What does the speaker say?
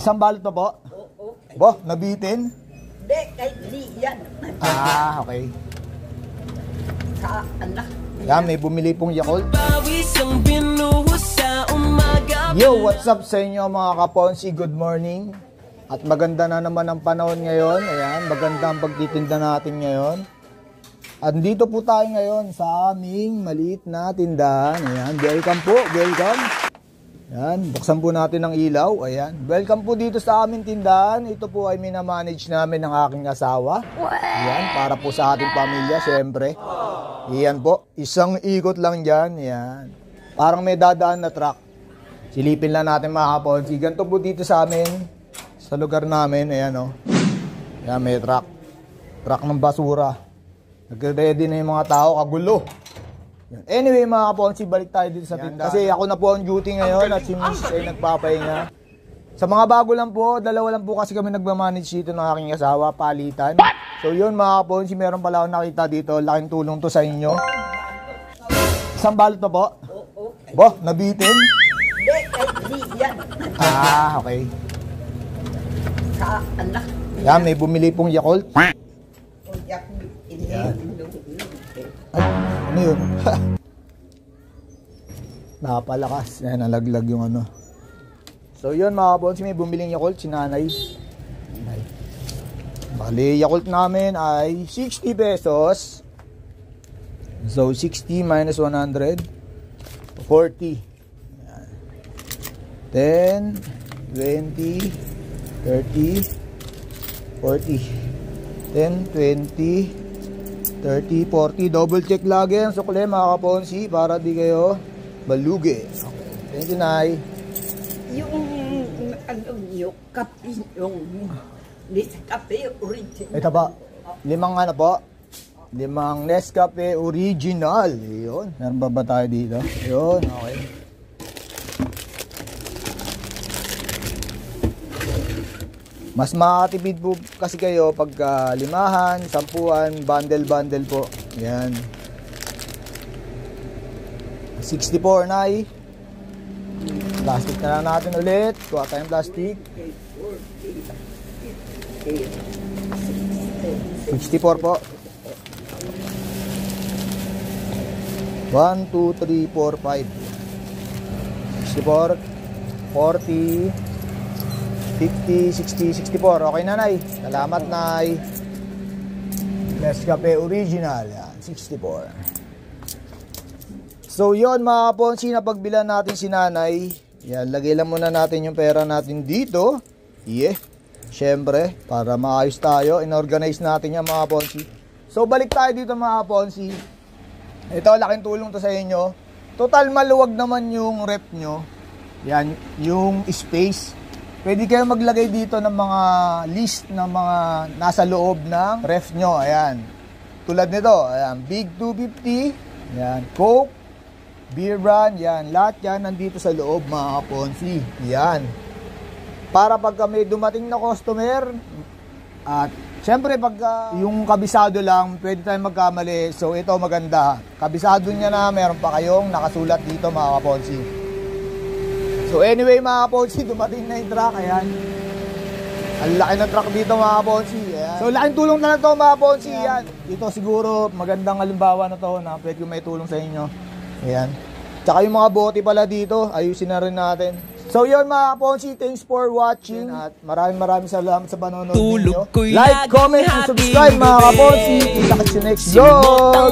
Isang balot na po? Oo. Bo, nabitin? Hindi, kahit di yan. Okay. Sa anak. Yan, may bumili pong Yakult. Yo, what's up sa inyo mga kaponsi? Good morning. At maganda na naman ang panahon ngayon. Ayan, maganda ang pagtitinda natin ngayon. At dito po tayo ngayon sa aming maliit na tindahan. Ayan, welcome po, welcome. Ayan, buksan po natin ang ilaw. Ayan, welcome po dito sa aming tindahan. Ito po ay minamanage namin ng aking asawa. Ayan, para po sa ating pamilya, syempre. Ayan po, isang ikot lang dyan. Ayan, parang may dadaan na truck. Silipin lang natin mga kaponsi. Ganito po dito sa amin, sa lugar namin. Ayan o. Ayan, may truck. Truck ng basura. Nag-ready na yung mga tao, kagulo. Anyway mga kaponsi, balik tayo dito sa tindahan. Kasi ako na po ang duty ngayon at si Mrs. ay nagpapahinga. Sa mga bago lang po, dalawa lang po kasi kami nagmamanage dito ng aking asawa, palitan. So yun mga kaponsi, meron pala akong nakita dito. Laking tulong to sa inyo. Isang balot na po? Oo. Bo, nabitin? Hindi, kahit di yan. Okay. Sa anak. Yan, may bumili pong Yakult. O yak, iniinom. Ay, ano yun? Napalakas. Yan, nalaglag yung ano. So yun mga kaponsi, may bumiling Yakult si nanay. Bali, Yakult namin ay 60 pesos. So 60 minus 100, 40. 10, 20, 30, 40. 10, 20, 30, 40. Double check lagi ang sukle mga kaponsi para di kayo balugi. Okay. Thank you, Nay. Yung ano yung kape, yung Nescafe original. Ito po, limang ano po? Limang Nescafe original. Yun. Meron ba tayo dito? Yun, okay. Mas makakatipid po kasi kayo pagka limahan, sampuan, bundle po. Yan. 64 na eh. Plastic na lang natin ulit. Kuha tayong plastic. 64 po. 1, 2, 3, 4, 5. 64, 40, 50, 60, 64. Okay na, Nay. Salamat, Nay. Nescafe original. Yan, 64. So, yun mga kaponsi, napagbilan natin si nanay. Yan, lagay lang muna natin yung pera natin dito. Yeah. Siyempre, para maayos tayo, inorganize natin yan mga kaponsi. So, balik tayo dito mga kaponsi. Ito, laking tulong to sa inyo. Total maluwag naman yung rep nyo. Yan, yung space. Pwede kayo maglagay dito ng mga list ng mga nasa loob ng ref nyo. Ayan. Tulad nito. Ayan. Big 250. Ayan. Coke. Beer brand. Ayan. Lahat yan nandito sa loob mga kaponsi. Ayan. Para pagka may dumating na customer at syempre pagka yung kabisado lang, pwede tayong magkamali. So ito maganda. Kabisado niya na meron pa kayong nakasulat dito mga kaponsi. So anyway mga kaponsi, dumating na yung truck. Ayan. Ang laki ng truck dito mga kaponsi. Ayan. So laking tulong na lang to mga kaponsi. Ayan. Dito siguro magandang halimbawa na to na pwede ko may tulong sa inyo. Ayan. Tsaka yung mga bote pala dito, ayusin na rin natin. So yun mga kaponsi, thanks for watching. At maraming salamat sa panonood ninyo. Like, comment, and subscribe mga kaponsi. Kita ka sa next vlog.